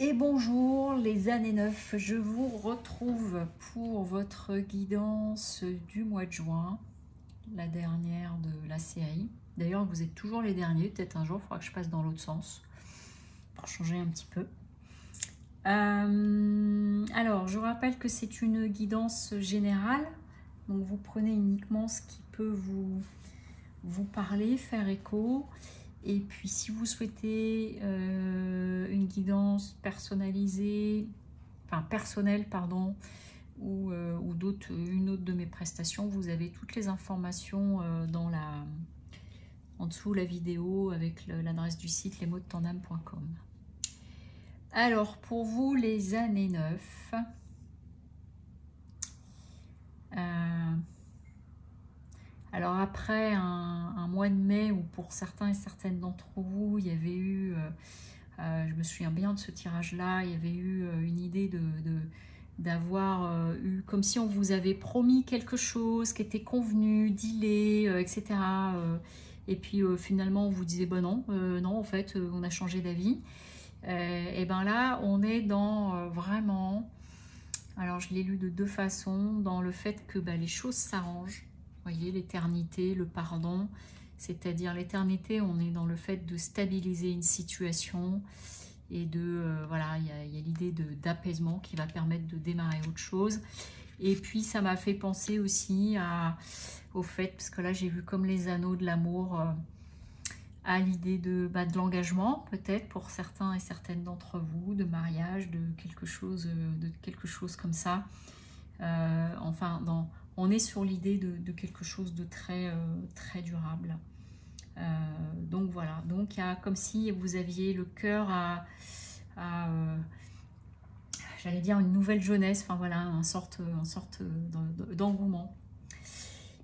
Et bonjour les années 9, je vous retrouve pour votre guidance du mois de juin, la dernière de la série. D'ailleurs, vous êtes toujours les derniers, peut-être un jour il faudra que je passe dans l'autre sens pour changer un petit peu. Alors, je rappelle que c'est une guidance générale, donc vous prenez uniquement ce qui peut vous parler, faire écho. Et puis si vous souhaitez une guidance personnalisée, enfin personnelle, pardon, ou une autre de mes prestations, vous avez toutes les informations en dessous la vidéo avec l'adresse du site lesmotsdetondame.com. Alors pour vous les années 9, alors après un mois de mai où pour certains et certaines d'entre vous, il y avait eu, je me souviens bien de ce tirage-là, il y avait eu une idée d'avoir eu, comme si on vous avait promis quelque chose qui était convenu, dealé, etc. Et puis finalement on vous disait, bah non, non en fait on a changé d'avis. Et ben là on est dans vraiment, alors je l'ai lu de deux façons, dans le fait que les choses s'arrangent. Vous voyez, l'éternité, le pardon, c'est-à-dire l'éternité, on est dans le fait de stabiliser une situation et voilà, il y a l'idée d'apaisement qui va permettre de démarrer autre chose. Et puis ça m'a fait penser aussi au fait, parce que là j'ai vu comme les anneaux de l'amour, à l'idée de l'engagement peut-être pour certains et certaines d'entre vous, de mariage, de quelque chose comme ça. Enfin, on est sur l'idée de quelque chose de très, très durable. Donc voilà, donc il y a comme si vous aviez le cœur j'allais dire une nouvelle jeunesse, enfin voilà, une sorte d'engouement.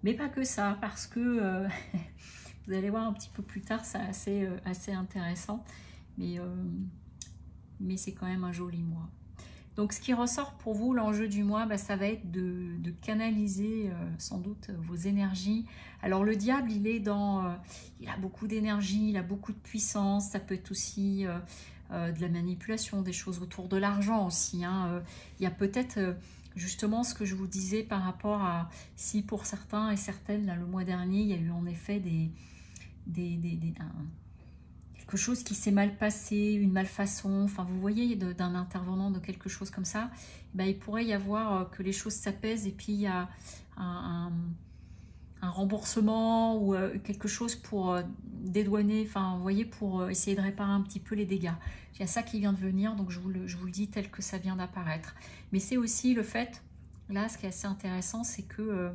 Mais pas que ça, parce que vous allez voir un petit peu plus tard, c'est assez intéressant, mais c'est quand même un joli mois. Donc ce qui ressort pour vous, l'enjeu du mois, ça va être de canaliser sans doute vos énergies. Alors le diable, il a beaucoup d'énergie, il a beaucoup de puissance, ça peut être aussi de la manipulation, des choses autour de l'argent aussi. Il y a peut-être justement ce que je vous disais par rapport à si pour certains et certaines, là, le mois dernier, il y a eu en effet quelque chose qui s'est mal passé, une malfaçon, enfin vous voyez, d'un intervenant, de quelque chose comme ça, il pourrait y avoir que les choses s'apaisent et puis il y a un remboursement ou quelque chose pour dédouaner, enfin vous voyez, pour essayer de réparer un petit peu les dégâts. Il y a ça qui vient de venir, donc je vous le dis tel que ça vient d'apparaître. Mais c'est aussi le fait, là ce qui est assez intéressant, c'est que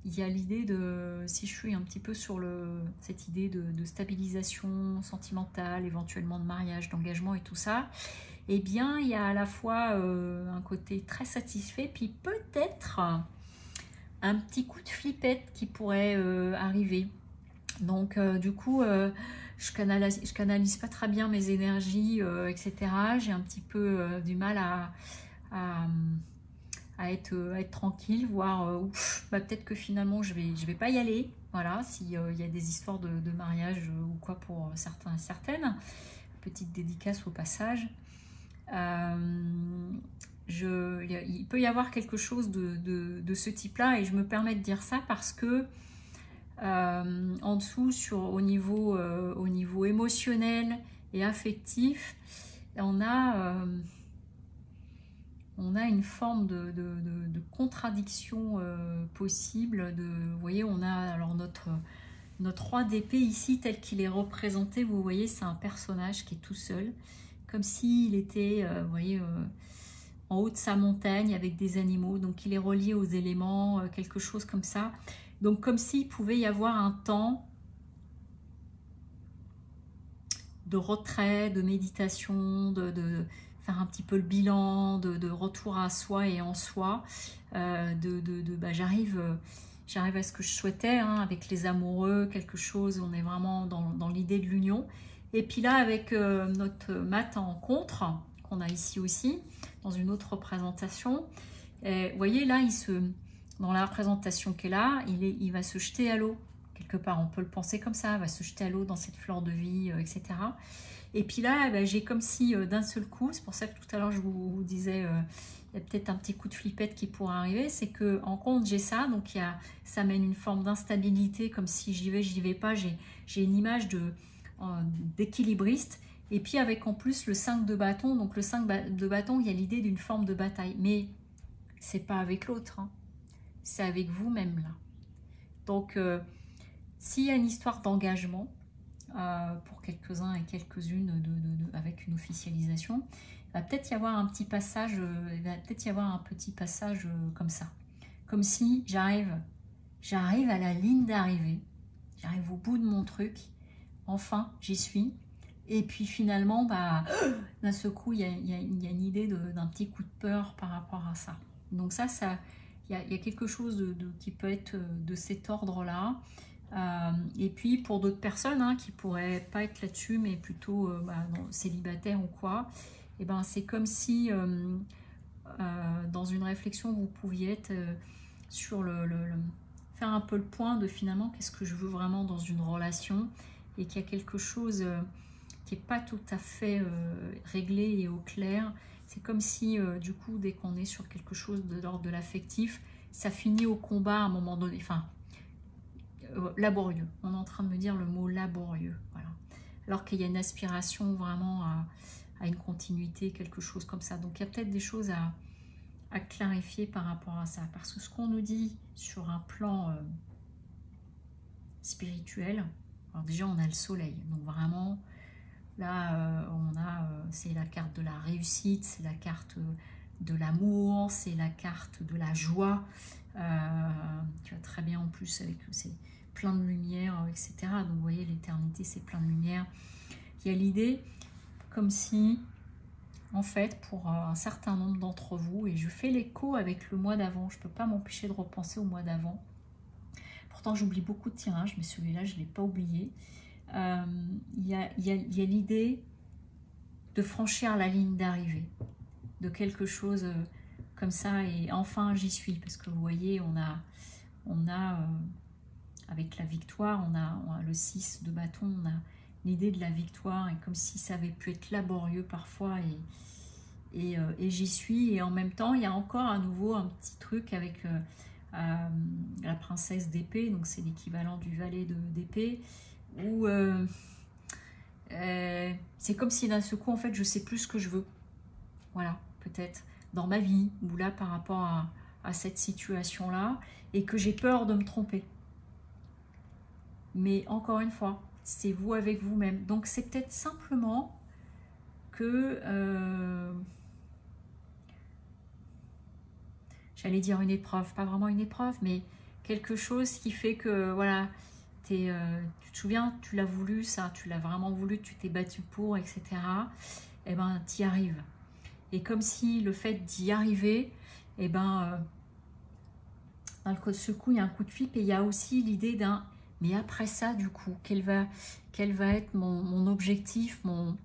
il y a l'idée de, si je suis un petit peu sur cette idée de stabilisation sentimentale, éventuellement de mariage, d'engagement et tout ça, eh bien, il y a à la fois un côté très satisfait, puis peut-être un petit coup de flippette qui pourrait arriver. Donc, du coup, je canalise pas très bien mes énergies, etc. J'ai un petit peu du mal à être tranquille, voire peut-être que finalement je vais pas y aller, voilà, s'il y a des histoires de mariage ou quoi pour certains et certaines. Petite dédicace au passage. Il peut y avoir quelque chose de ce type-là, et je me permets de dire ça parce que en dessous, au niveau émotionnel et affectif, on a une forme de contradiction possible. Vous voyez, on a alors notre roi d'épée ici, tel qu'il est représenté, vous voyez, c'est un personnage qui est tout seul, comme s'il était, vous voyez, en haut de sa montagne avec des animaux, donc il est relié aux éléments, quelque chose comme ça. Donc comme s'il pouvait y avoir un temps de retrait, de méditation, faire un petit peu le bilan, de retour à soi et en soi, j'arrive à ce que je souhaitais, avec les amoureux, quelque chose, on est vraiment dans l'idée de l'union. Et puis là, avec notre mat en contre, qu'on a ici aussi, dans une autre représentation, vous voyez là, dans la représentation qui est là, il va se jeter à l'eau. Quelque part, on peut le penser comme ça, va se jeter à l'eau dans cette fleur de vie, etc. Et puis là, ben, j'ai comme si d'un seul coup, c'est pour ça que tout à l'heure je vous disais, il y a peut-être un petit coup de flippette qui pourrait arriver, c'est que en compte j'ai ça, donc ça mène une forme d'instabilité, comme si j'y vais pas, j'ai une image d'équilibriste. Et puis avec en plus le 5 de bâton, donc le 5 de bâton, il y a l'idée d'une forme de bataille. Mais c'est pas avec l'autre, hein. C'est avec vous-même là. Donc s'il y a une histoire d'engagement, pour quelques-uns et quelques-unes avec une officialisation, il va peut-être y avoir un petit passage, comme ça. Comme si j'arrive à la ligne d'arrivée, j'arrive au bout de mon truc, enfin j'y suis. Et puis finalement, bah, d'un seul coup, il y a une idée d'un petit coup de peur par rapport à ça. Donc ça il y a quelque chose qui peut être de cet ordre-là. Et puis pour d'autres personnes hein, qui pourraient pas être là-dessus, mais plutôt célibataires ou quoi, et ben c'est comme si dans une réflexion vous pouviez être sur faire un peu le point de finalement qu'est-ce que je veux vraiment dans une relation, et qu'il y a quelque chose qui n'est pas tout à fait réglé et au clair. C'est comme si du coup dès qu'on est sur quelque chose de l'ordre de l'affectif, ça finit au combat à un moment donné, enfin laborieux. On est en train de me dire le mot laborieux, voilà. Alors qu'il y a une aspiration vraiment à une continuité, quelque chose comme ça. Donc il y a peut-être des choses à clarifier par rapport à ça. Parce que ce qu'on nous dit sur un plan spirituel, alors déjà on a le soleil, donc vraiment là c'est la carte de la réussite, c'est la carte de l'amour, c'est la carte de la joie. Tu vois très bien en plus avec c'est plein de lumière, etc. Donc vous voyez, l'éternité c'est plein de lumière. Il y a l'idée comme si, en fait, pour un certain nombre d'entre vous, et je fais l'écho avec le mois d'avant, je ne peux pas m'empêcher de repenser au mois d'avant. Pourtant j'oublie beaucoup de tirages, mais celui-là je ne l'ai pas oublié. Il y a l'idée de franchir la ligne d'arrivée, de quelque chose comme ça, et enfin j'y suis, parce que vous voyez, on a avec la victoire, on a le 6 de bâton, on a l'idée de la victoire, et comme si ça avait pu être laborieux parfois, et j'y suis, et en même temps il y a encore à nouveau un petit truc avec la princesse d'épée, donc c'est l'équivalent du valet d'épée, où c'est comme si d'un seul coup en fait je sais plus ce que je veux, voilà, peut-être dans ma vie, ou là par rapport à cette situation là, et que j'ai peur de me tromper. Mais encore une fois, c'est vous avec vous-même. Donc c'est peut-être simplement que j'allais dire une épreuve, pas vraiment une épreuve, mais quelque chose qui fait que voilà, tu te souviens, tu l'as voulu, ça, tu l'as vraiment voulu, tu t'es battu pour, etc. Et ben tu y arrives. Et comme si le fait d'y arriver, et ben dans le ce coup il y a un coup de flip, et il y a aussi l'idée d'un mais après ça du coup quel va être mon objectif, mon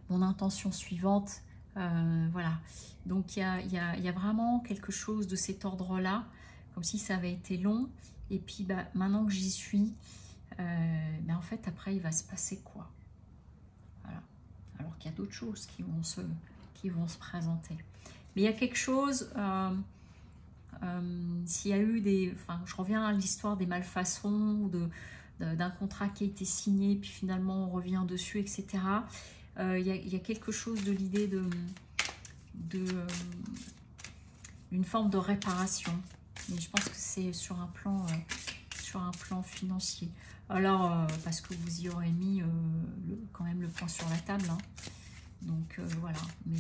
intention suivante, voilà. Donc il y a vraiment quelque chose de cet ordre là, comme si ça avait été long, et puis bah, maintenant que j'y suis, mais en fait après il va se passer quoi, voilà. Alors qu'il y a d'autres choses qui vont se présenter, mais il y a quelque chose s'il y a eu enfin je reviens à l'histoire des malfaçons, d'un contrat qui a été signé, puis finalement on revient dessus, etc. Il y a quelque chose de l'idée d'une forme de réparation, mais je pense que c'est sur un plan financier. Alors parce que vous y aurez mis quand même le point sur la table, hein. Donc voilà, mais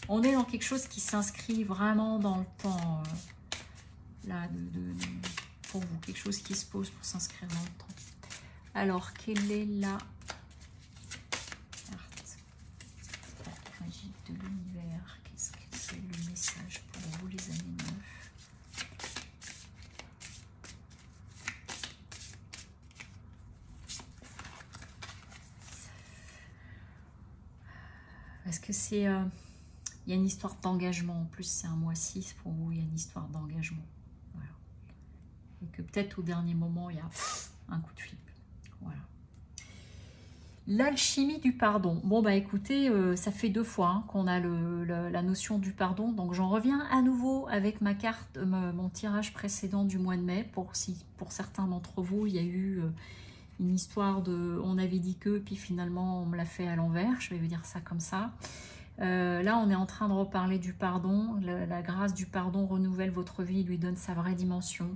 on est dans quelque chose qui s'inscrit vraiment dans le temps, là, pour vous, quelque chose qui se pose pour s'inscrire dans le temps. Alors, quelle est la carte magique de l'univers? Qu'est-ce que c'est le message pour vous, les amis neufs? Est-ce que c'est... il y a une histoire d'engagement, en plus c'est un mois 6 pour vous, il y a une histoire d'engagement. Voilà. Et que peut-être au dernier moment, il y a un coup de flip. Voilà. L'alchimie du pardon. Bon, bah écoutez, ça fait 2 fois hein, qu'on a la notion du pardon. Donc j'en reviens à nouveau avec ma carte, mon tirage précédent du mois de mai. Pour certains d'entre vous, il y a eu une histoire de... On avait dit que, puis finalement on me l'a fait à l'envers. Je vais vous dire ça comme ça. Là, on est en train de reparler du pardon. La grâce du pardon renouvelle votre vie, lui donne sa vraie dimension.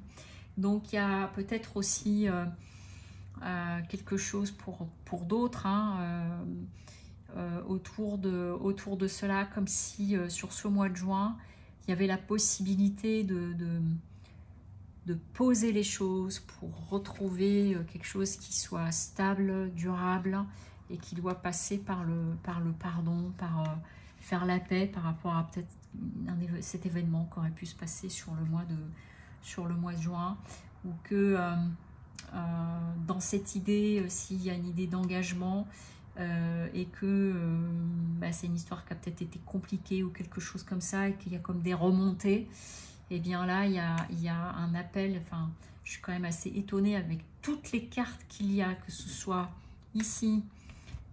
Donc il y a peut-être aussi... quelque chose pour d'autres hein, autour de cela, comme si sur ce mois de juin, il y avait la possibilité de poser les choses pour retrouver quelque chose qui soit stable, durable et qui doit passer par le pardon, par faire la paix par rapport à peut-être cet événement qui aurait pu se passer sur le mois de juin, ou que dans cette idée, s'il y a une idée d'engagement et que bah, c'est une histoire qui a peut-être été compliquée ou quelque chose comme ça et qu'il y a comme des remontées, et bien là il y a un appel. Enfin, je suis quand même assez étonnée avec toutes les cartes qu'il y a, que ce soit ici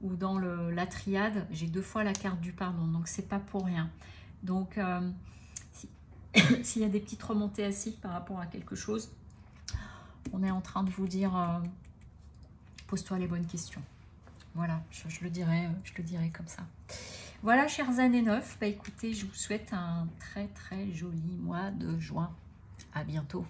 ou dans la triade. J'ai 2 fois la carte du pardon, donc c'est pas pour rien. Donc s'il y a des petites remontées à cycle par rapport à quelque chose, on est en train de vous dire pose-toi les bonnes questions. Voilà, je le dirais comme ça. Voilà, chers années 9, bah écoutez, je vous souhaite un très très joli mois de juin. À bientôt.